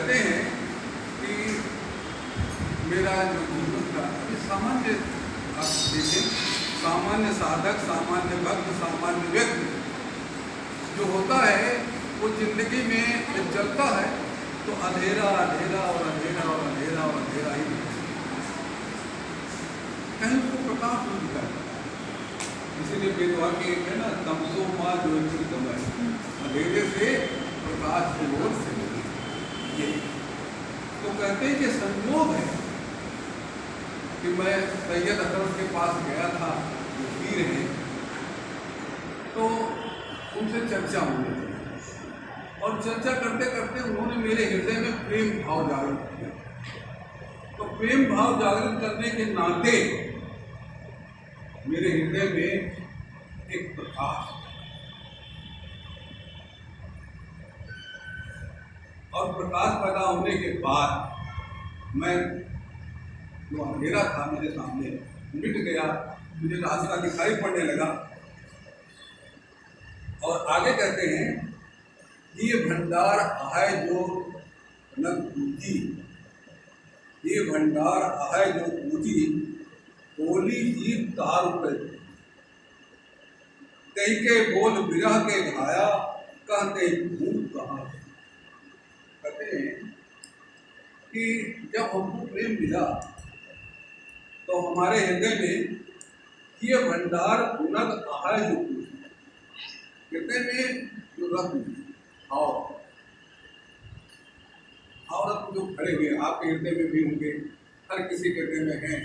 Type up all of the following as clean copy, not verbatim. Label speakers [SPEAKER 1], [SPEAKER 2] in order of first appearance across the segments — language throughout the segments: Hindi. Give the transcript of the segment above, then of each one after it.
[SPEAKER 1] कहते हैं कि मेरा जो जीवन का सामान्य, आप देखें, सामान्य साधक, सामान्य भक्त, सामान्य व्यक्ति जो होता है वो जिंदगी में जब चलता है तो अंधेरा अंधेरा और अंधेरा और अंधेरा और अंधेरा ही कहीं को प्रकाश नहीं दिखता। इसीलिए वेदवाक्य है ना, तमसो माँ जो दमय, अंधेरे से प्रकाश की ओर से ये तो कहते हैं कि संयोग है कि मैं सैयद अकबर के पास गया था, जो पीर हैं, तो उनसे चर्चा हुई और चर्चा करते करते उन्होंने मेरे हृदय में प्रेम भाव जागृत किया। तो प्रेम भाव जागृत करने के नाते मेरे हृदय में एक प्रकाश और प्रकाश पैदा होने के बाद मैं जो अंधेरा था मेरे सामने मिट गया, मुझे रास्ता दिखाई पड़ने लगा। और आगे कहते हैं, ये भंडार आए जो न पूजी, ये भंडार आए जो पूजी, बोली जीव तार पे, कई के बोल बिरह के घाया, कहते भूल कहाँ। कहते हैं कि जब हमको प्रेम मिला तो हमारे हृदय में ये भंडार उन्नत आहार जो कहते हैं, जो रत्न और रत्न जो खड़े हुए आपके हृदय में भी होंगे, हर किसी के हृदय में हैं,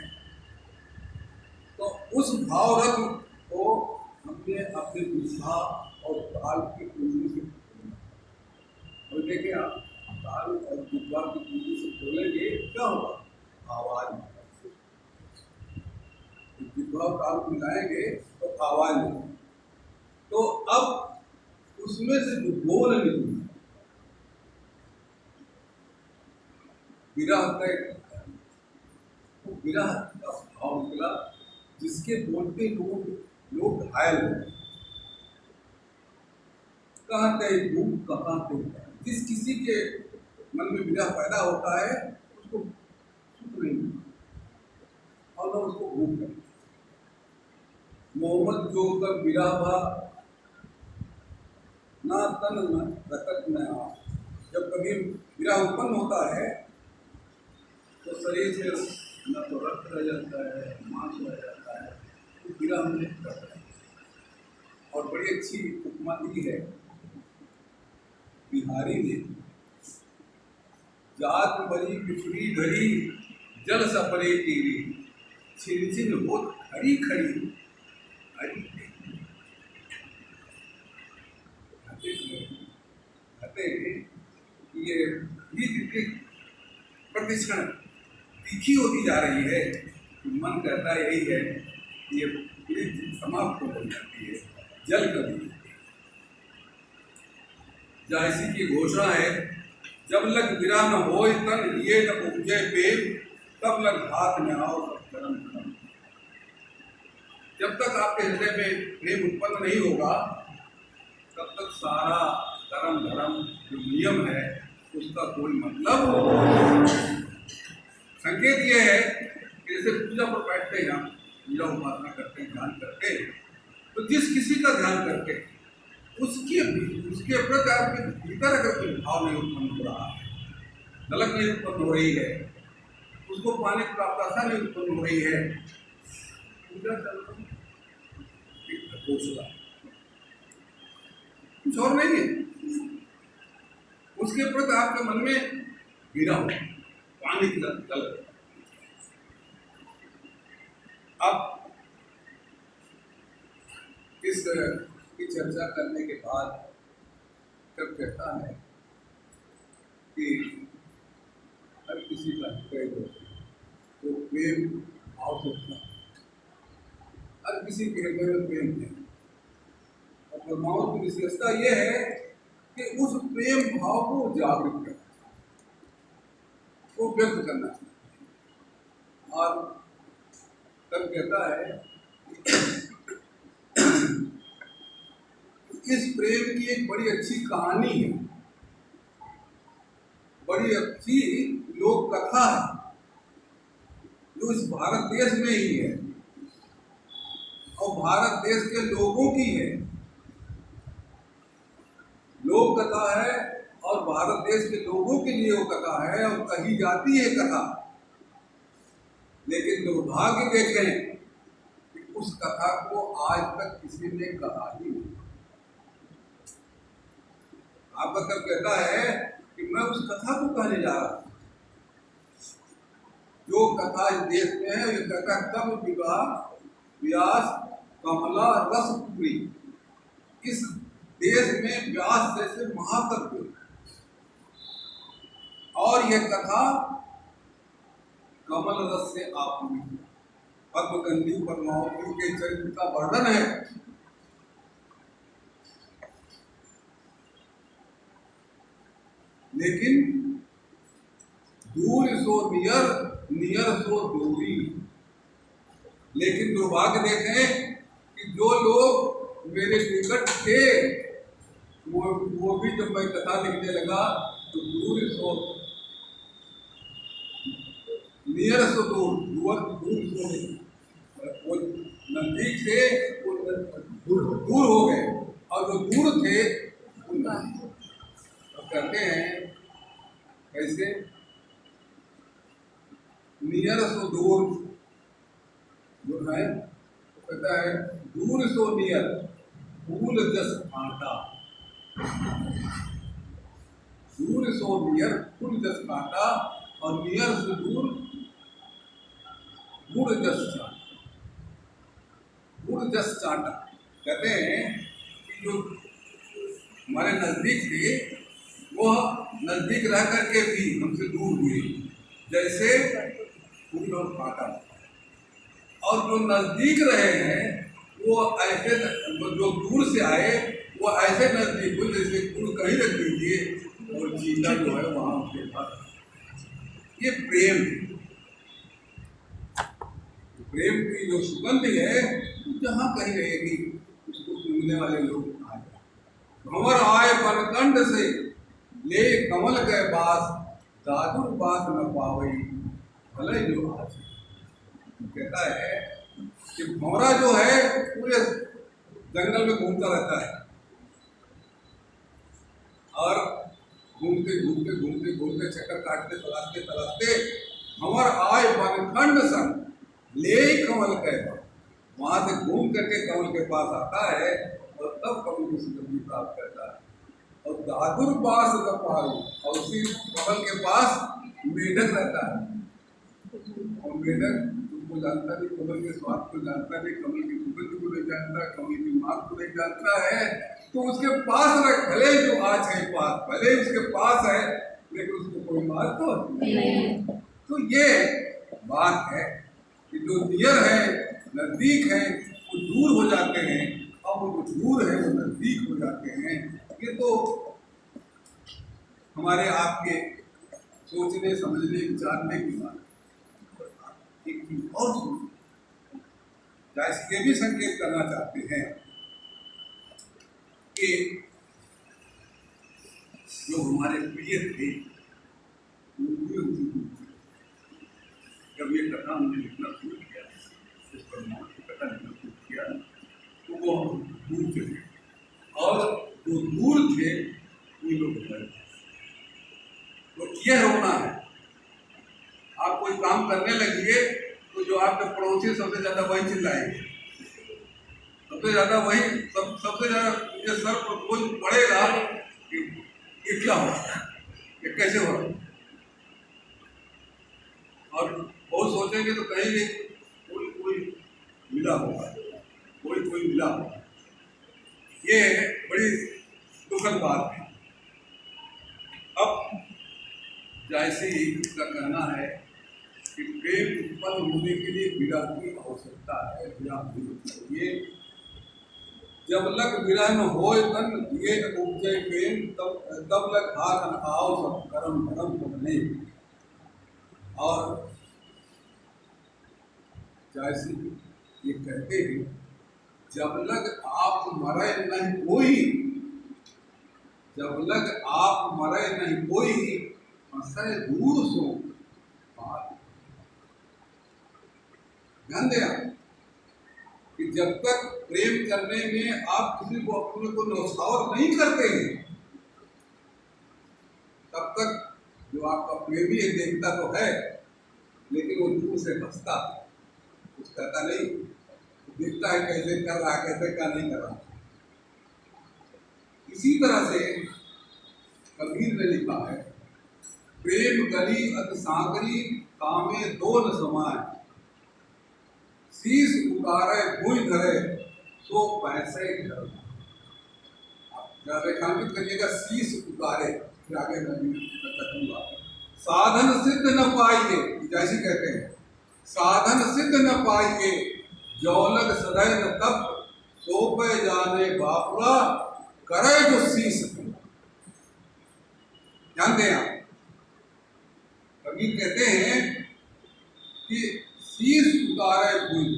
[SPEAKER 1] तो उस भाव रत्न को हमने अपने उत्साह और ताल की कुंजी से और देखें आप, ताल और जिब्बा की कुंजी से खोलेंगे क्या होगा? आवाज। जिब्बा और ताल को मिलाएंगे तो आवाज नहीं। तो अब उसमें से जो बोल निकली, विरह तो विरह का भाव निकला, जिसके बोलते लोग घायल हो। कहते भूख कहाँ थे, जिस किसी के मन में विरह पैदा होता है उसको सुख नहीं मिलता और न उसको भूख नहीं। मोहम्मद जो तक विरह भा ना तन न रकत न आ। जब कभी विरह उत्पन्न होता है तो शरीर से न तो रक्त रह जाता है, मांस रह जाता है, तो विरह नहीं करता है। और बड़ी अच्छी उपमा दी है बिहारी ने, जात बड़ी पिछड़ी घड़ी जल सपरे कीरी, छिन छिन हो खड़ी खड़ी हरी। ये प्रतिक्षण तीखी होती जा रही है, मन कहता है यही है, ये समाप्त हो जाती है। जल कभी जैसी की घोषणा है, जब लग विरह न हो तन ये न उपजे प्रेम, तब लग हाथ में आओ कर्म कर्म। जब तक आपके हृदय में प्रेम उत्पन्न नहीं होगा तब तक सारा कर्म धर्म जो नियम है उसका कोई मतलब नहीं। संकेत ये है कि जैसे पूजा पर बैठते हैं, हम पूजा उपासना करते हैं, ध्यान करते हैं, तो जिस किसी का ध्यान करते हैं उसके प्रति आपके भीतर अगर कोई भाव नहीं उत्पन्न हो रहा है, झलक नहीं उत्पन्न हो रही है, उसको पाने की प्राप्तता नहीं उत्पन्न हो रही है, पूजा चल कुछ और नहीं है। उसके प्रति आपके मन में विरह, पानी की तलब। अब इस की चर्चा करने के बाद जब कहता है कि हर किसी का हृदय तो प्रेम भाव से था, हर किसी के हृदय में प्रेम है। और परमाणु की विशेषता यह है कि उस प्रेम भाव को जागृत करना, को व्यक्त करना चाहिए। और तब कहता है इस प्रेम की एक बड़ी अच्छी कहानी है, बड़ी बड़ी अच्छी लोक कथा है जो इस भारत देश में ही है और भारत देश के लोगों की है। लोक कथा है और भारत देश के लोगों के लिए वो कथा है और कही जाती है कथा। लेकिन दुर्भाग्य देखें कि उस कथा को आज तक किसी ने कहा ही नहीं। आपका कब कहता है कि मैं उस कथा को कहने जा रहा हूं। जो कथा इस देश में है ये कथा कब विवाह व्यास कमला रस पुरी। इस देश में व्यास जैसे महाकवि और यह कथा कमल रस से आपूरी पद्मगंधी पद्मावती के चरित्र का वर्णन है। लेकिन दूर सो नियर नियर सो दूरी। लेकिन दुर्भाग्य देखें कि जो लोग मेरे निकट थे वो भी जब मैं कथा लिखने लगा तो दूर सो नियर सो दूर वो नजदीक थे वो दूर हो गए और जो दूर थे तो कहते हैं कैसे नियर सो दूर जो है कहता है दूर सो नियर फूल जस कांटा। दूर सो नियर फूल जस कांटा और नियर से दूर गुड़ जस चांटा। गुड़ जस चांटा कहते हैं कि जो हमारे नजदीक थे वह नजदीक रह करके भी हमसे दूर हुए जैसे फूल और कांटा। और जो नजदीक रहे हैं वो ऐसे जो दूर से आए वो ऐसे नजदीक हुए जैसे फूल कहीं रख दीजिए और चीला जो है वहां उसके पास। ये प्रेम प्रेम की जो सुगंध है जहाँ कहीं रहेगी उसको सुनने वाले लोग आ जाए। भंवर आए बनकंड से ले कमल के बास दादुर बास न पावई भले जो आज। कहता है कि भंवरा जो है पूरे जंगल में घूमता रहता है और घूमते घूमते घूमते घूमते चक्कर काटते तलाशते तलाशते भंवर आए बनखंड संग ले कमल के वहां से घूम करके कमल के पास आता है और तब कमल की सुगंधी प्राप्त करता है। और दादुर पास और उसी कमल के पास मेढक रहता है और मेढक उसको जानता नहीं, कमल के स्वाद को जानता नहीं, कमल की सुगंध को नहीं जानता, कमल की मांग को नहीं जानता है। तो उसके पास रख भले जो आज है पास भले उसके पास है लेकिन उसको कोई बात तो नहीं। तो ये बात है कि जो नियर है नजदीक है वो दूर हो जाते हैं और वो जो दूर है वो नजदीक हो जाते हैं। ये तो हमारे आपके सोचने समझने विचारने की बात। एक चीज और सुनिए, जैसे ये भी संकेत करना चाहते हैं कि जो हमारे प्रिय थे जब ये कथा हमने लिखना शुरू किया इस परमाणु की कथा लिखना शुरू किया तो वो दूर चले और जो दूर थे वो लोग गए। तो यह होना है। आप कोई काम करने लगिए तो जो आपके पड़ोसी सबसे ज्यादा वही चिल्लाएंगे, सबसे ज्यादा वही सबसे ज्यादा ये सर पर बोझ पड़ेगा कि ये क्या हो रहा है, ये कैसे हो रहा है। और बहुत सोचेंगे तो कहेंगे कोई कोई मिला होगा, कोई मिला होगा। ये बड़ी दुखद बात है। अब जैसे ही इसका कहना है कि प्रेम उत्पन्न होने के लिए विरह की आवश्यकता है, विरह होनी चाहिए। जब लग विरह न हो तन ये उपजे प्रेम तब लग हाथ न आओ सब कर्म धर्म बने। और जैसे ये कहते हैं जब लग आप मरे नहीं कोई, जब लग आप मरे नहीं कोई फंसे दूर सो पार। ध्यान दें आप कि जब तक प्रेम करने में आप किसी को अपने को न्यौछावर नहीं करते हैं, तब तक जो आपका प्रेमी है देखता तो है, लेकिन वो दूर से हंसता, कुछ कहता नहीं, देखता है कैसे कर रहा है, कैसे क्या नहीं कर रहा। इसी तरह से कबीर ने लिखा है, प्रेम गली अति सागरी कामे दो न समाए, शीश उतारे भूल धरे तो पैसे घर। रेखांकित करिएगा, शीश उतारे, फिर आगे मैं कहूँगा साधन सिद्ध न पाइए, जैसे कहते हैं साधन सिद्ध न पाइए, जौलग सदै न तप, सोपे जाने बापुरा करे जो शीश। ध्यान दें आप, कबीर कहते हैं कि शीश उतारे भूल,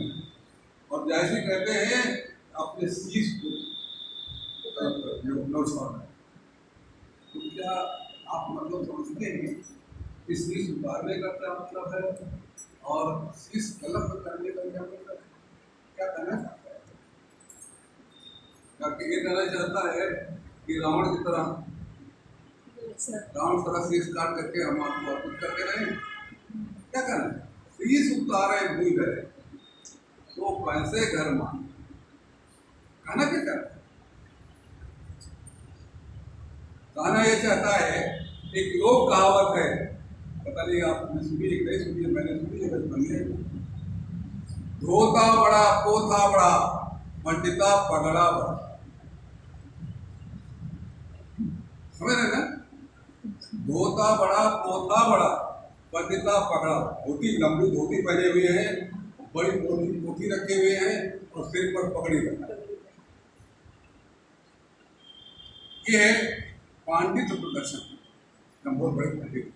[SPEAKER 1] और जैसे कहते हैं अपने शीश को नौछावर। तो क्या आप मतलब समझते हैं कि शीश उतारने का क्या मतलब है और शीश गलत करने का क्या मतलब है? क्या कहना चाहता है? क्या ये कहना चाहता है कि रावण की तरह रावण तरह शीश काट करके हम आपको अर्पित करते रहे? क्या कहना है? शीश उतारे भूल गए तो पैसे घर मान। कहना क्या चाहता है? कहना ये चाहता है, एक लोक कहावत है, पता नहीं आपने सुनी है नहीं सुनी है, मैंने सुनी है बचपन में, धोता बड़ा पोथा बड़ा पंडिता पगड़ा बड़ा। समझ रहे ना? धोता बड़ा पोथा बड़ा पंडिता पगड़ा। धोती, लंबी धोती पहने हुए हैं, बड़ी पोथी रखे हुए हैं और सिर पर पगड़ी रखा है। ये है पांडित्य प्रदर्शन, हम बहुत बड़े पंडित।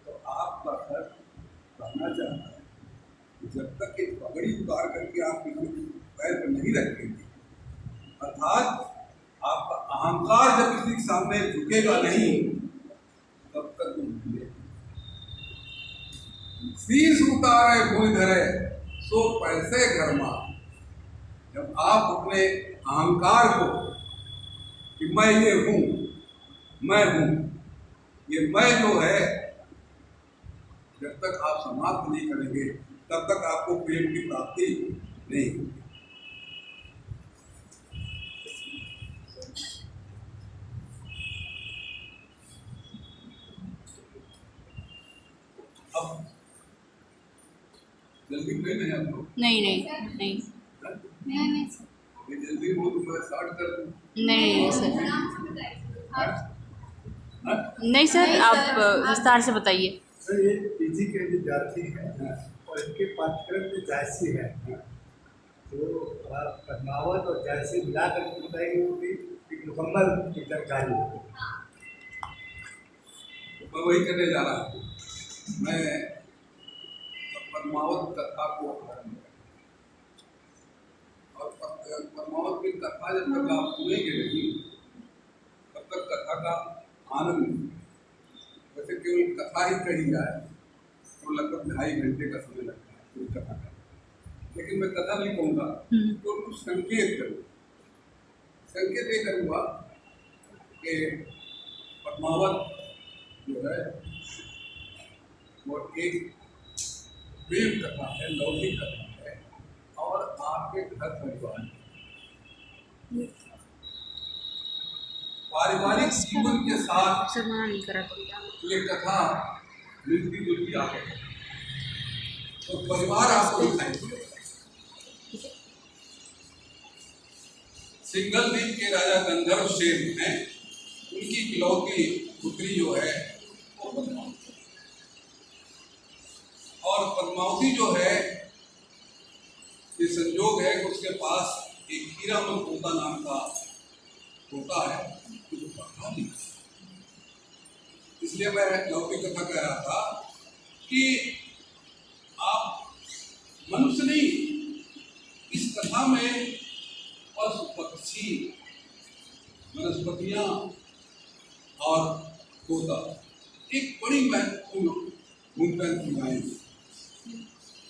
[SPEAKER 1] तो आपका घर कहना चाहता है कि जब तक एक पगड़ी उतार करके आप किसी पैर पर नहीं रखेंगे, अर्थात आपका अहंकार जब किसी के सामने झुकेगा नहीं, तब तक तुम भूले। शीश उतारे भूल धरे सो पैसे घर मान। जब आप अपने अहंकार को कि मैं ये हूँ, मैं हूँ, ये मैं जो है, जब तक आप समाप्त नहीं करेंगे तब तक आपको प्रेम की प्राप्ति नहीं होगी। अब जल्दी में नहीं आप लोग? नहीं
[SPEAKER 2] नहीं
[SPEAKER 1] जल्दी हो तो मैं स्टार्ट कर दूँ?
[SPEAKER 2] नहीं सर, नहीं सर, आप विस्तार से बताइए।
[SPEAKER 3] सर, ये पीजी के विद्यार्थी हैं और इनके पाठ्यक्रम में जायसी है, तो पद्मावत और जायसी मिला कर बताएंगे वो भी एक मुकम्मल की जानकारी हो।
[SPEAKER 1] मैं वही करने जा रहा हूँ। मैं पद्मावत कथा को और पद्मावत की कथा जब तक आप सुनेंगे नहीं, तब तक कथा का आनंद नहीं। वैसे केवल कथा ही कही जाए तो लगभग 2.5 घंटे का समय लगता है पूरी कथा का, लेकिन मैं कथा नहीं कहूँगा, तो कुछ संकेत करूँगा। संकेत ये करूँगा कि पद्मावत जो है वो एक प्रेम कथा है, लौकिक कथा है, और आपके घर परिवार पारिवारिक जीवन के साथ ये कथा मिलती जुलती आ गई। तो परिवार आपको दिखाई सिंघलदीप के राजा गंधर्व सेन हैं, उनकी इकलौती पुत्री जो है वो पद्मावती, और पद्मावती जो है ये संयोग है कि उसके पास एक हीरामन तोता नाम का तोता है, जो पढ़ा नहीं। इसलिए मैं लौकिक कथा कह रहा था कि आप मनुष्य नहीं, इस कथा में पशु पक्षी, वनस्पतियां और तोता एक बड़ी महत्वपूर्ण भूमिका निभाएंगे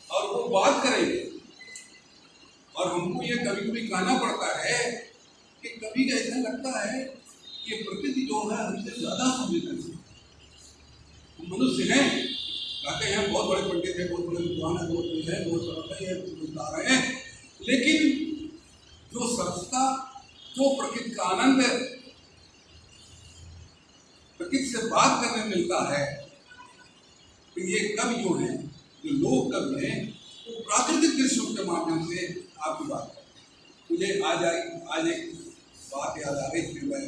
[SPEAKER 1] और वो बात करेंगे। और हमको ये कभी कभी कहना पड़ता है कि कभी ऐसा लगता है कि प्रकृति जो है हमसे ज्यादा संवेदनशील। हम मनुष्य हैं, कहते हैं बहुत बड़े पंडित हैं, बहुत बड़े विद्वान हैं, बहुत कुछ है, बहुत सरल है, बता रहे हैं, लेकिन जो सरसता, जो प्रकृति का आनंद है, प्रकृति से बात करने मिलता है, तो ये कवि जो हैं, जो लोक कवि हैं, वो प्राकृतिक दृश्यों के माध्यम से आपकी बात करें। मुझे आज एक बात याद आ रही थी। मैं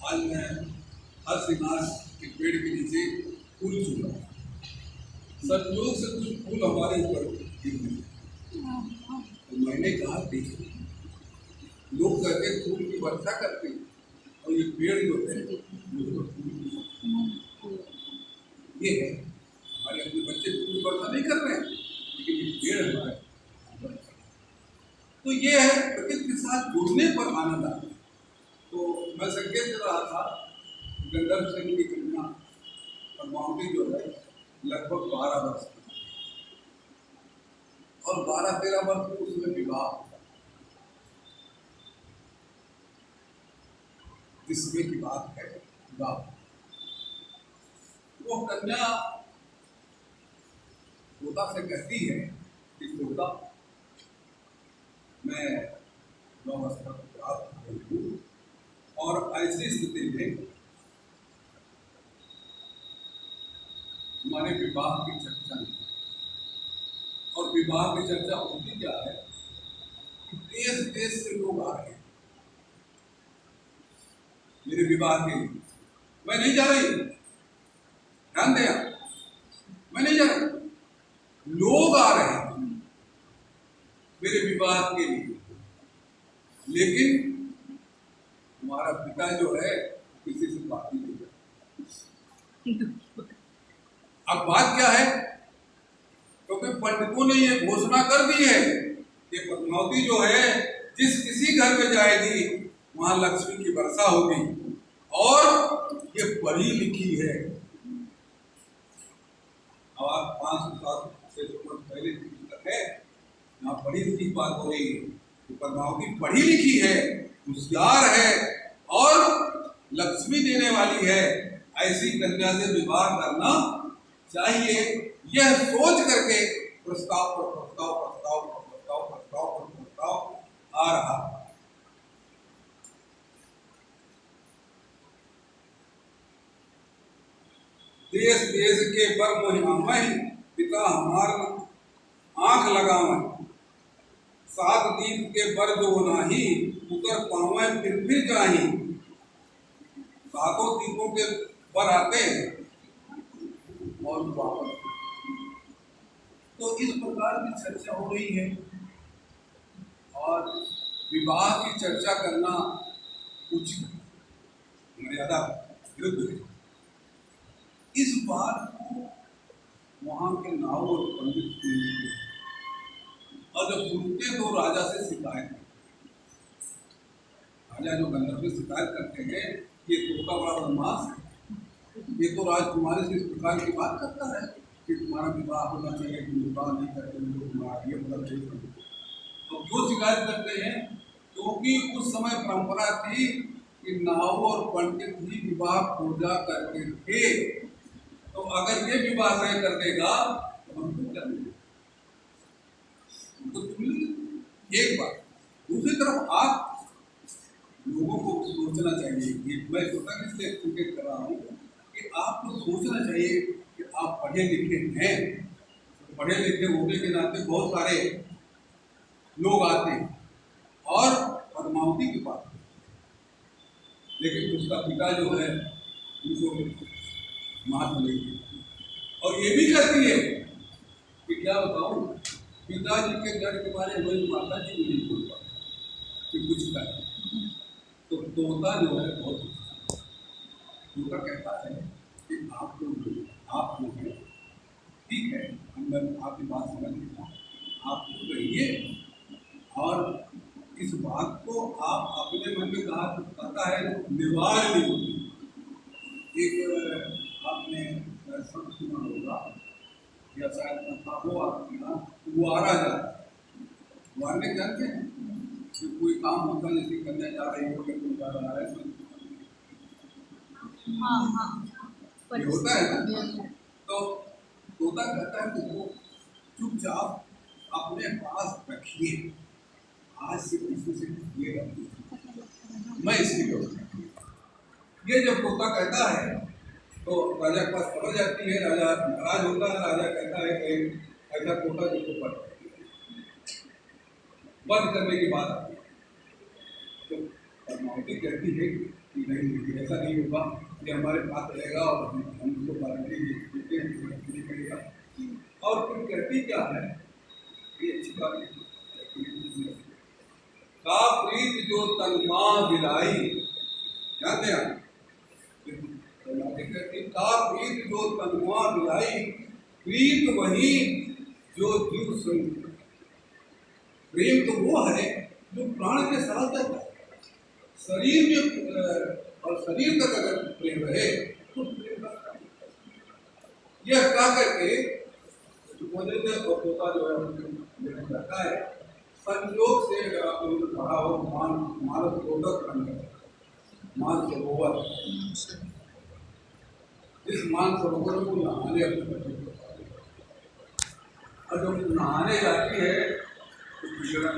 [SPEAKER 1] आज मैं हर श्रीनाथ के पेड़ के नीचे फूल चुन रहा हूँ। संयोग से कुछ फूल हमारे ऊपर गिर गए, तो मैंने कहा देखिए, लोग कहते हैं फूल की वर्षा करते हैं, और ये पेड़ जो है ये है, हमारे अपने बच्चे फूल की वर्षा नहीं कर रहे हैं, लेकिन ये पेड़ हमारे। तो ये है प्रकृति के साथ जुड़ने पर आनंद आता है। तो मैं संकेत कर रहा था, गंधर्व सेन की कन्या पद्मावती जो है लगभग 12 वर्ष की, और 12-13 वर्ष में उसमें विवाह हुआ। जिसमें की बात है विवाह, वो कन्या तोता से कहती है कि तोता, मैं नौवस्था को प्राप्त हूँ और ऐसी स्थिति में तुम्हारे विवाह की चर्चा नहीं। और विवाह की चर्चा होती क्या है, देश देश से लोग आ रहे हैं मेरे विवाह के लिए। मैं नहीं जा रही, ध्यान दें, मैं नहीं जा रही, लोग आ रहे हैं मेरे विवाह के लिए, लेकिन तुम्हारा पिता जो है किसी से बात नहीं करता। अब बात क्या है, क्योंकि पंडितों ने ये घोषणा कर दी है कि पद्मावती जो है जिस किसी घर में जाएगी वहां लक्ष्मी की वर्षा होगी, और ये पढ़ी लिखी है। अब 500-600 वर्ष पहले की पुस्तक है, यहाँ पढ़ी लिखी बात हो रही है कि पद्मावती पढ़ी लिखी है, होशियार है और लक्ष्मी देने वाली है, ऐसी कन्या से विवाह करना चाहिए। यह सोच करके प्रस्ताव पर प्रस्ताव प्रस्ताव पर प्रस्ताव प्रस्ताव पर प्रस्ताव आ रहा। देश देश के बर मोहि पिता हमार आंख लगावे, 7 दीप के बर जो नाही उतर पावे फिर जाही। 7 दीपों के बर आते हैं और वापस। तो इस प्रकार की चर्चा हो रही है, और विवाह की चर्चा करना कुछ मर्यादा विरुद्ध है। इस बात को वहां के नाव और पंडित सुनते, और जब सुनते तो राजा से शिकायत करते। राजा जो गंधर्व से शिकायत करते हैं, ये तोता बड़ा बदमाश है, ये तो राजकुमारी से इस प्रकार की बात करता है कि तुम्हारा विवाह होना चाहिए, तुम विवाह नहीं करते, तुम्हारा ये मतलब। तो जो शिकायत करते हैं, क्योंकि उस समय परंपरा थी कि नाव और पंडित ही विवाह पूजा करते थे, तो अगर ये विवाह तय कर देगा तो हम क्या करेंगे। तो एक बात, दूसरी तरफ आप लोगों को सोचना चाहिए कि मैं स्वतः इसलिए संकेत कर रहा हूँ कि आपको सोचना चाहिए कि आप पढ़े लिखे हैं। तो पढ़े लिखे होने के नाते बहुत सारे लोग आते हैं और पद्मावती के पास, लेकिन उसका पिता जो है उनको महत्व नहीं देता। और ये भी कहती है कि क्या बताऊँ, पिताजी के डर के बारे में माता जी भी नहीं बोल पाते कि कुछ करें। तो तोता जो है बहुत, तोता कहता है कि आप लोग हैं, ठीक है, मैं आपकी बात समझ लेता हूँ, आप तो कहिए, और इस बात को आप अपने मन में कहा कहता है निर्वाह नहीं होती, या शायद वो आती है ना, वो आ रहा वारने जानते हैं कि कोई काम होता है जैसे कन्या जा रही हो या कोई जा रहा है
[SPEAKER 2] हाँ हाँ
[SPEAKER 1] ये होता है ना। तो तोता कहता है कि वो चुपचाप अपने पास रखिए, आज से किसी से कीजिएगा, मैं इसकी व्यवस्था। ये जब तोता कहता है तो राजा के पास खबर जाती है, राजा नाराज होता है, राजा कहता है कि ऐसा तोता जिसको पढ़ बंद करने की बात आती है। तो पद्मावती कहती है कि नहीं, ऐसा नहीं होगा, ये हमारे पास रहेगा और हम उसको गारंटी करेगा। और फिर कहती क्या है, ये अच्छी बात है, का प्रीत जो तन्मा बिलाई, जानते हैं का प्रीत जो तन्मा बिलाई, प्रीत वही जो जीव संग। प्रेम तो वो है जो प्राण के साथ जाता है, शरीर में और शरीर तक अगर प्रेम रहे तो प्रेम का यह क्या करके तोता जो है रहता है। संयोग से अगर आप लोगों ने पढ़ा हो मानस रोधक मान सरोवर, इस मान सरोवर को नहाने अपने और जब नहाने जाती है तो बिगड़ा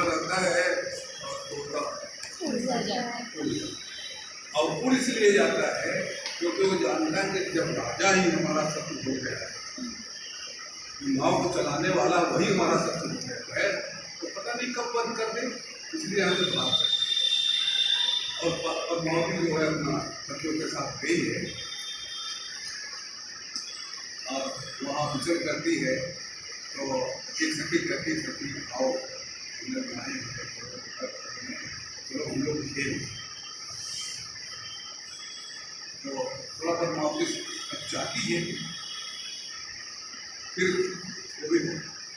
[SPEAKER 1] रहता है और उड़ इसलिए जाता है क्योंकि वो जानता है कि जब राजा ही हमारा शत्रु हो गया है, नाव को चलाने वाला वही हमारा शत्रु हो गया है, तो पता नहीं कब बंद कर दे, इसलिए हमें भाग सकते। और पद्मावती जो है अपना सखियों के साथ गई है और वहाँ विचर करती है। तो एक सखी कहती सखी आओ चलो हम लोग खेल। तो थोड़ा पद्मावती चाहती है, फिर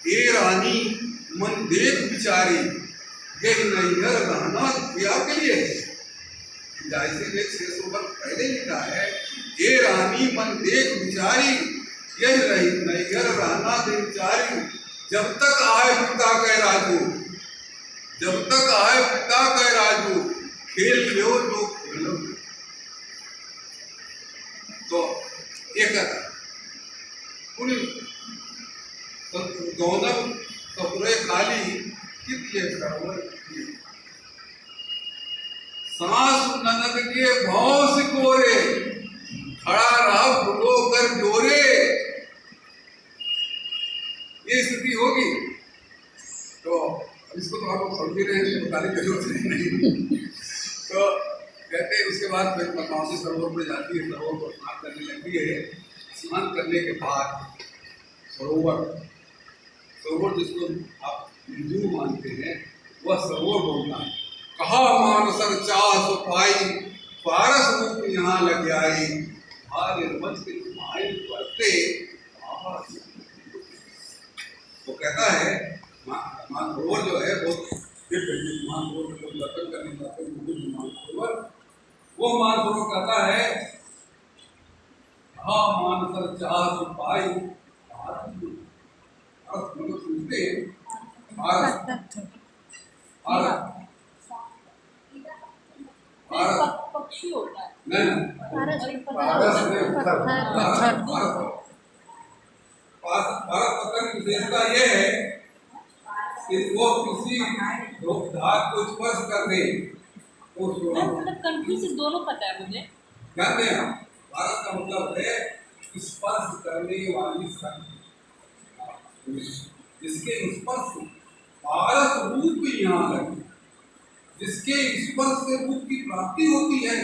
[SPEAKER 1] ए रानी मन देख बिचारी, यही नैहर रहना ब्याह के लिए पहले लिखा है, ए रानी मन देख बिचारी, यही रही नैहर रहना बिचारी, जब तक आए पिता कह राजू, जब तक आए पिता कह राजू, खेल लो जो खेलो। तो एक गौनम कपड़े खाली कितने सरोवर, सास ननद के भाव से कोरे, खड़ा रहा बुलो कर जोरे। ये स्थिति होगी तो इसको तो आप लोग समझ रहे हैं, बताने की जरूरत नहीं। तो कहते उसके बाद फिर पद्मावती सरोवर पर जाती है, सरोवर को स्नान करने लगती है। स्नान करने के बाद सरोवर जिसको आप हिंदू मानते हैं वह सरोवर बोलता है। कहा मानसर चास पाई, पारस रूप यहाँ लग आई, पढ़ते। वो कहता है मानसरोवर जो है मानसरोवर दर्शन करने जाते हैं मानसरोवर, वो मानसरोवर कहता है हाँ मानसर चास पाई, सुनते
[SPEAKER 2] पक्षी होता है
[SPEAKER 1] भारत की विशेषता यह है कि वो किसी धात को स्पर्श कर दे तो
[SPEAKER 2] मतलब कंट्री से दोनों पता है मुझे।
[SPEAKER 1] जानते हैं भारत का मतलब है स्पर्श करने वाली शक्ति, जिसके स्पर्श पारस रूप यहाँ लगे, जिसके स्पर्श से रूप की प्राप्ति होती है,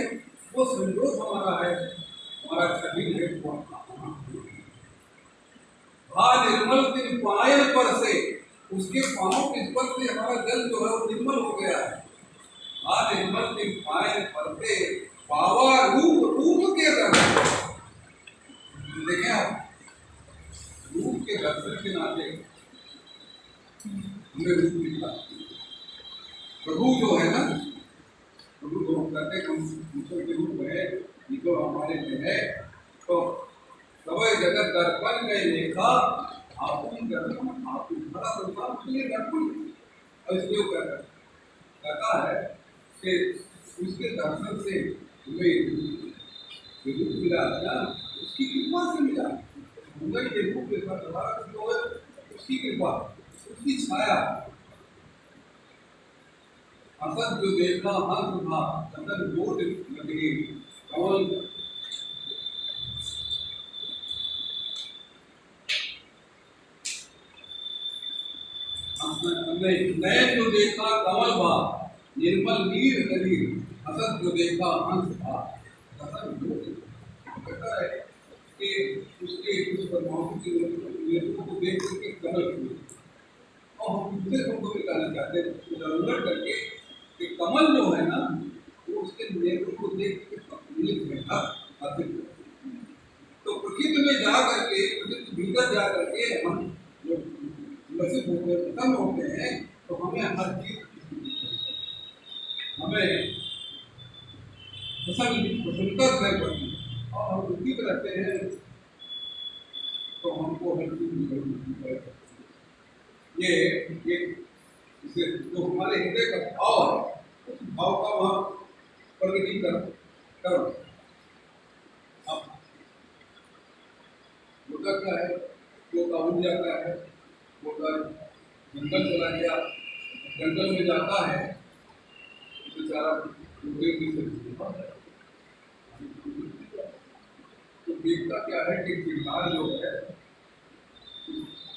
[SPEAKER 1] वो संयोग हमारा है, हमारा शरीर है। निर्मल दिन पायल पर से, उसके पांव के स्पर्श से हमारा जल जो है वो निर्मल हो गया है। निर्मल दिन पायल पर से पावा रूप के दर्शन, देखें आप रूप के दर्शन के नाते हमें रूप मिलता। प्रभु जो है ना, प्रभु जो हम कहते हैं हम ईश्वर के रूप है, ये तो हमारे जो है तो सवय जगत दर्पण गए देखा, आपकी दर्पण आपकी बड़ा संसार के लिए दर्पण। और इसलिए वो कहता है कि उसके दर्शन से हमें रूप मिला ना, उसकी कृपा से मिला। मुंबई के रूप के साथ जो है उसकी कृपा, उसकी छाया। असत जो देखा हंस था चंदन बोट लगे कमल। नयन जो देखा कमल भा निर्मल नीर शरीर। असत जो देखा हंस था चंदन बोट। कहता है कि उसके उस परमाणु के नेत्रों को देख करके कमल हुए। और हम दूसरे शब्दों में कहना चाहते हैं उलट करके कि कमल जो है ना, वो उसके नेत्रों को देख के बैठा अर्पित। तो प्रकृति में जा करके, प्रकृति भीतर जा करके हम जो लसित होते हैं, प्रसन्न होते हैं, तो हमें हर चीज हमें प्रसन्नता नहीं पड़ती। और हम दुखी रहते हैं तो हमको हर चीज की जरूरत है। ये जो हमारे हृदय का भाव है, उस भाव का वहाँ प्रकटीकरण करो। अब होता क्या है, जो का उड़ जाता है, वो जंगल चला गया, जंगल में जाता है बेचारा, तो देखता क्या है कि गिरनार जो है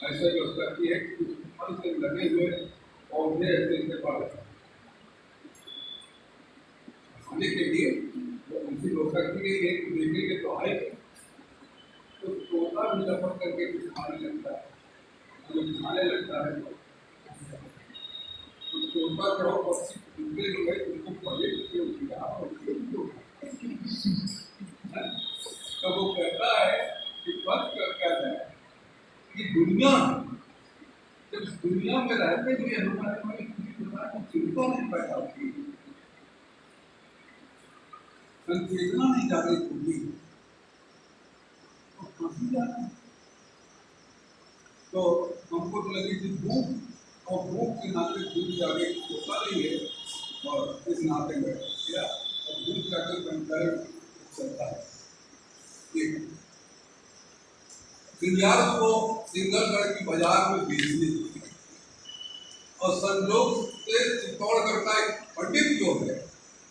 [SPEAKER 1] ऐसा व्यवस्था की है कि फल से लगे हुए पौधे ऐसे ऐसे पड़ रहे खाने के लिए। वो उनकी व्यवस्था की गई है कि देखेंगे तो आए, तो तोता भी लपट करके कुछ खाने लगता है। जब खाने लगता है तो तोता जो पक्षी उनके जो है उनको पहले तो वो कहता है कि फर्क क्या है कि दुनिया जब दुनिया में रहते हुए हमारे मन किसी प्रकार की चिंता नहीं पैदा होती, संचेतना नहीं जागृत होती, तो फंसी जाती। तो हमको तो लगी थी भूख, और भूख के नाते भूख जागे होता नहीं है, और इस नाते में किया और भूख जाकर कंपेयर चलता है। सिंगार को सिंगलगढ़ की बाजार में बेचने थी, और संजोग से चित्तौड़गढ़ का एक पंडित जो है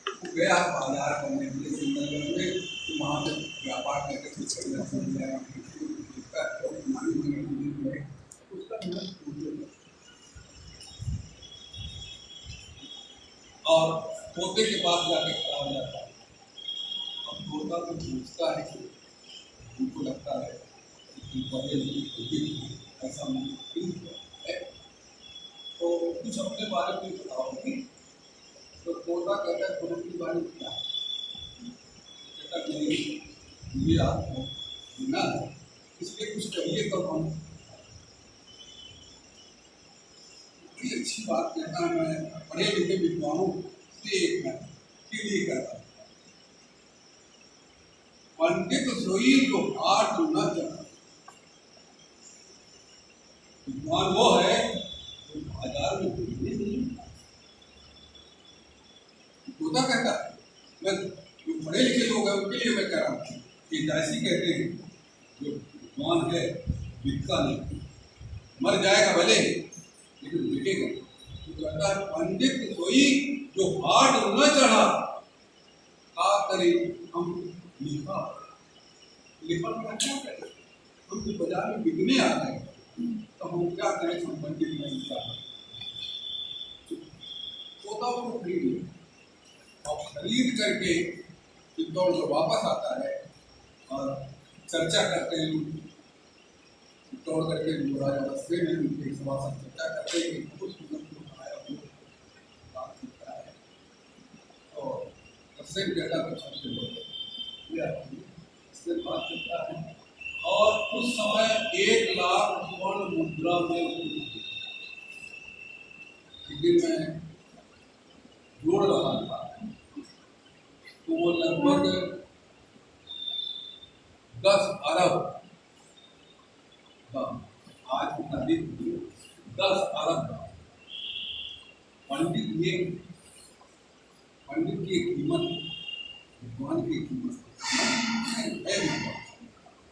[SPEAKER 1] वो गया बाजार करने के लिए सिंगलगढ़ में, तो वहाँ से व्यापार करके कुछ और तोते के पास जाके खड़ा हो जाता है। अब तोता को पूछता है कि उनको लगता है ऐसा है, तो कुछ अपने बारे में बताओगी। तो तोता कहता है तुम अपने बारे में क्या है, कहता नहीं ये आपको सुना है, इसलिए कुछ कहिए तो हम। बड़ी अच्छी बात कहता है, मैं पढ़े लिखे विद्वानों से एक मैं के लिए कहता हूँ, पंडित सोई को हाथ न चढ़ा। विद्वान वो है जो बाजार में घूमने नहीं। तोता कहता है, मैं जो पढ़े लिखे लोग हैं उनके लिए मैं कह रहा हूँ कि जैसी कहते हैं जो विद्वान है बिकता नहीं, मर जाएगा भले लेकिन बिकेगा। तो कहता है पंडित सोई जो हाथ न चढ़ा, का करे हम लिखा। लिखा क्या करें, हम जो बाजार में बिकने आते हैं तो हम क्या करें, हम पंडित नहीं चाहते। तोता को खरीद और खरीद करके चित्तौड़ जो वापस आता है और चर्चा करते हैं, चित्तौड़ करके जो राजा रस्ते में उनके सभा से चर्चा करते हैं कि कुछ बनाया वो बात करता है। और रस्ते में कहता है सबसे इससे बात करता है, और उस समय 1 लाख स्वर्ण मुद्रा में मैं जोड़ रहा था, तो वो लगभग 10 अरब, आज की तारीख में 10 अरब पंडित ये पंडित की कीमत, विद्वान की कीमत है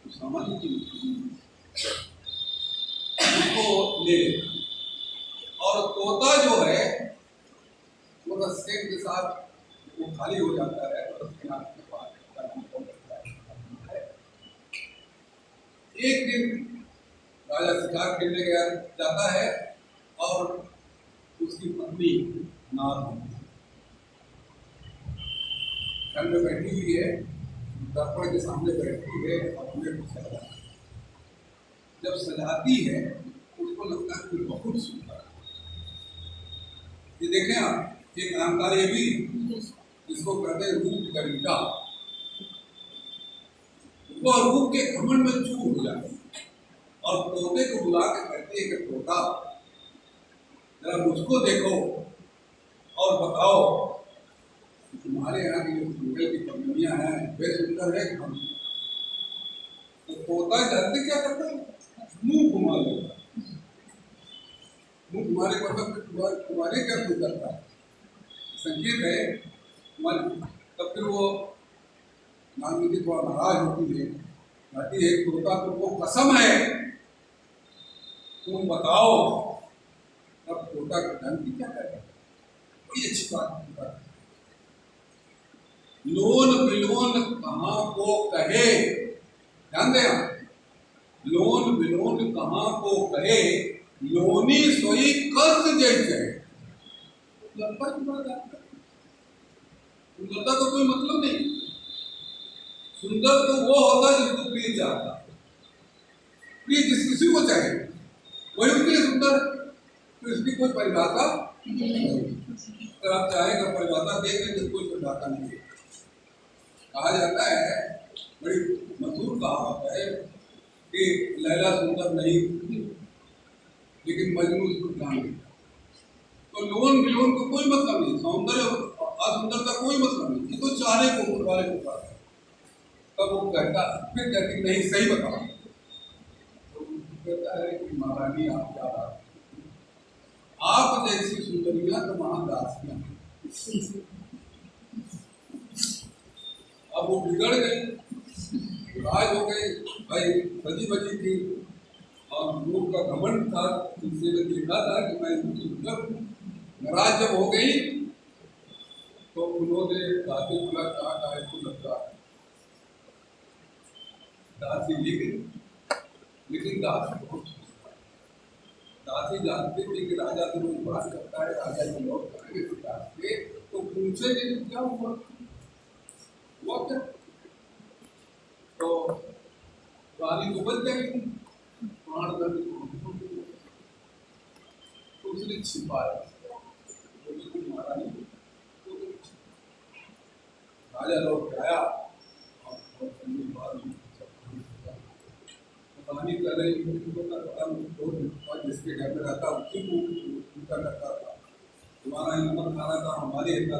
[SPEAKER 1] तो सामान्य की उसको ले लेता। और तोता जो है वो रस्ते के साथ वो खाली हो जाता है और उसके नाम के बाद एक दिन राजा शिकार खेलने गया जाता है और उसकी पत्नी नाद घर में बैठी हुई है, दर्पण के सामने बैठी है, अपने को सजा, जब सजाती है उसको लगता है कि बहुत सुंदर। ये देखें आप, एक अलंकार ये भी जिसको कहते हैं रूप गरिका, वह रूप के घमंड में चूर हो जाए और तोते को बुला के कहती है कि तोता जरा मुझको देखो और बताओ तुम्हारे यहाँ की जो सुंदर की पत्नियां हैं वे सुंदर है कि हम। तो तोता जल्दी क्या करता है, मुंह घुमा लेता, मुंह घुमाने पर तुम्हारे क्या सुंदरता है, संकेत है मन। तब फिर वो नागमती थोड़ा नाराज होती है, कहती है तोता तुमको कसम है तुम बताओ। अब तोता का धन की क्या करेगा, बड़ी अच्छी बात। लोन बिलोन कहाँ को कहे, ध्यान दें, लोन बिलोन कहाँ को कहे, लोनी सोई कर्ज जैसे। सुंदरता का कोई मतलब नहीं, सुंदर तो वो होता है जिसको प्रिय चाहता, प्रिय जिस किसी को चाहे वही उसके लिए सुंदर। तो इसकी कोई परिभाषा नहीं, अगर आप चाहेगा परिभाषा देंगे तो कोई परिभाषा नहीं है। कहा जाता है, बड़ी मशहूर कहावत है कि लैला सुंदर नहीं लेकिन मजनू उसको जान लेता। तो लोन बिलोन को कोई मतलब नहीं, सौंदर्य और असुंदरता कोई मतलब नहीं, ये तो चाहने को ऊपर वाले को पाता है। तब वो कहता, फिर कहती नहीं सही बताओ, तो कहता है कि महारानी आप क्या बात, आप जैसी सुंदरियां तो वहां दासियां हैं। अब वो बिगड़ गई, नाराज हो गई, भाई बजी बजी थी और लोग का घमंड था, जिनसे मैं देखा था कि मैं सुंदर हूँ। नाराज जब हो गई तो उन्होंने दासी बुला कहा इसको लगता है, दासी लेकिन दासी बहुत, दासी जानते थे कि राजा से लोग बात करता है, राजा को लौट करेंगे तो पूछेंगे क्या हुआ क्या, तो रानी को बच जाएगी, प्राण दंड तो उसने छिपाया, महारानी राजा लौट आया और कहानी कर रही जिसके घर में रहता उसी को उनका करता था, तुम्हारा नंबर खाना था हमारे हमारी को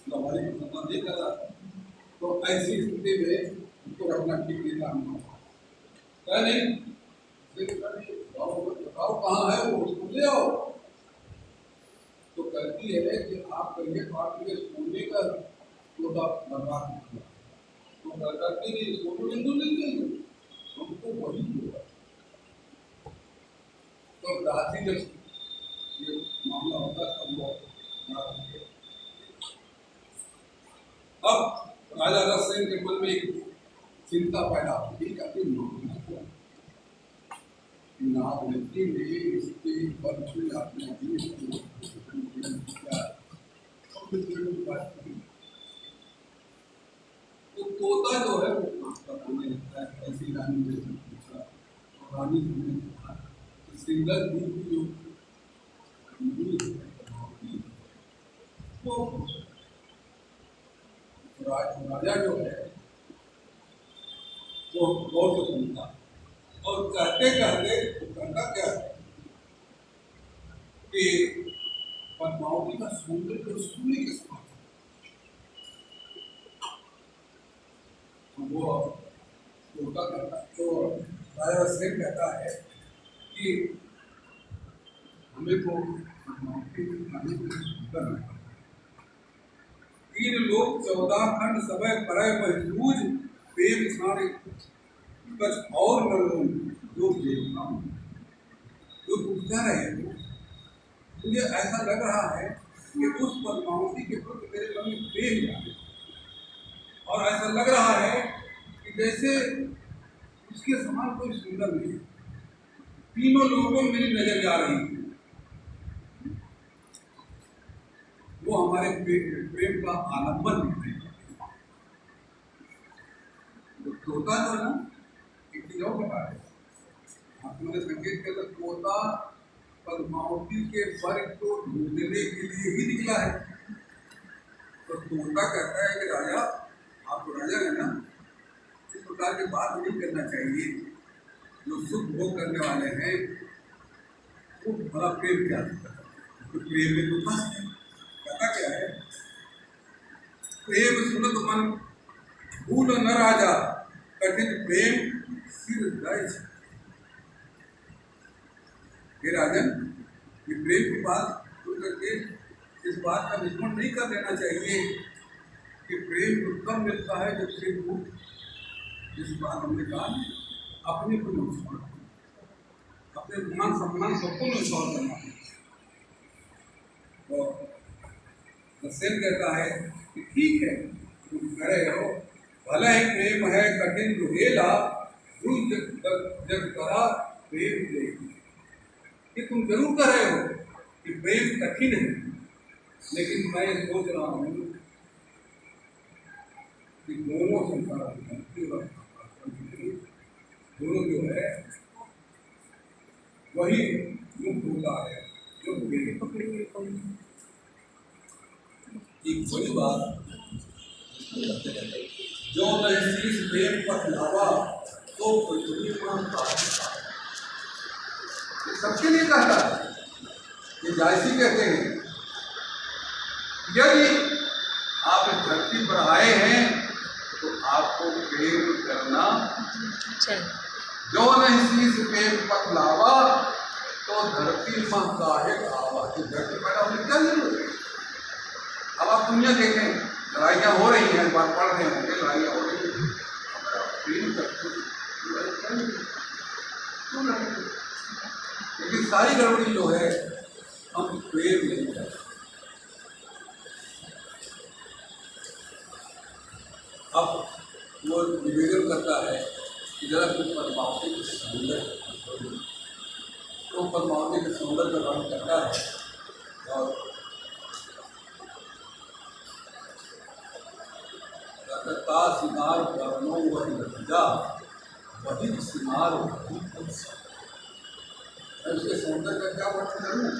[SPEAKER 1] सम्मान नहीं कर रहा था। तो ऐसी स्थिति में उनको रखना ठीक नहीं था। नहीं बताओ कहाँ है वो, उसको ले आओ। तो कहती है कि आप कहिए आपके सोने का तोता बर्बाद किया, तो कहती नहीं सोने बिंदु नहीं चाहिए हमको वही होगा। तो दासी जब ये मामला होता तब वो अब राजा रससेन के मन में एक चिंता पैदा होती है कि नागमती ने इसके वंश में अपने तो तोता जो है वो बताने लगता है, ऐसी रानी जैसे पूछा, रानी ने कहा सिंगल जो तो राजा जो है वो गौर से सुनता और कहते कहते कहता क्या है कि पद्मावती का सौंदर्य को सुनने के समान वो होता था तो राजा सिंह कहता है कि हमें को तीन लोग 14 खंड समय परय महसूज प्रेम छाने कुछ और न लोग जो देखना जो पूछा रहे हो। मुझे ऐसा लग रहा है कि उस पद्मावती के प्रति मेरे मन में प्रेम जागे और ऐसा लग रहा है कि जैसे उसके समान कोई सुंदर नहीं। तीनों लोगों में मेरी नजर जा रही है। वो हमारे प्रेम का आलम्बन दिखाई देता है। तो तोता जो है ना, एक चीज और बता है, आपने संकेत किया था, तोता पद्मावती के वर्ग को ढूंढने के लिए ही निकला है। तो तोता कहता है कि राजा, आप तो राजा है ना, इस प्रकार की बात नहीं करना चाहिए। जो सुख भोग करने वाले हैं वो बड़ा प्रेम क्या है, तो प्रेम में तो फंस है। कहता क्या है, प्रेम सुनत मन भूल न राजा, कठिन प्रेम सिर दर्ज। हे राजन, ये प्रेम की बात सुन करके इस बात का विस्मरण नहीं कर देना चाहिए कि प्रेम तो तब मिलता है जब सिर को, जिस बात हमने कहा, अपने को नुकसान, अपने मान सम्मान सबको नुकसान करना। तो सेन कहता है कि ठीक है, तुम कह रहे हो, भला ही प्रेम है कठिन रुहेला, जग करा प्रेम देगी। ये तुम जरूर कह रहे हो कि प्रेम कठिन है, लेकिन मैं सोच रहा हूँ कि दोनों संसार दोनों जो है वही मुक्त होता है। जो एक बड़ी बात, जो शीश प्रेम पथलावा तो पृथ्वी सबके लिए कहता है। ये जायसी कहते हैं, यदि आप इस धरती पर आए हैं तो आपको प्रेम करना चाहिए। जो नहीं शीश प्रेम पथलावा तो धरती मां काहे आवा। तो धरती पैदा होने क्या जरूरत है। अब आप दुनिया देखें, लड़ाइयाँ हो रही हैं, बात पढ़ रहे होंगे, लड़ाइयाँ हो रही हैं, प्रेम करते लेकिन सारी गड़बड़ी जो है हम प्रेम नहीं करते। अब वो निवेदन करता है कि जरा कुछ पद्मावती के सौंदर्य, तो पद्मावती के सौंदर्य का वर्णन करता है और सिंगार वर्णों वही लज्जा वही सिंगार। उसके सौंदर्य का क्या वर्णन करूँ।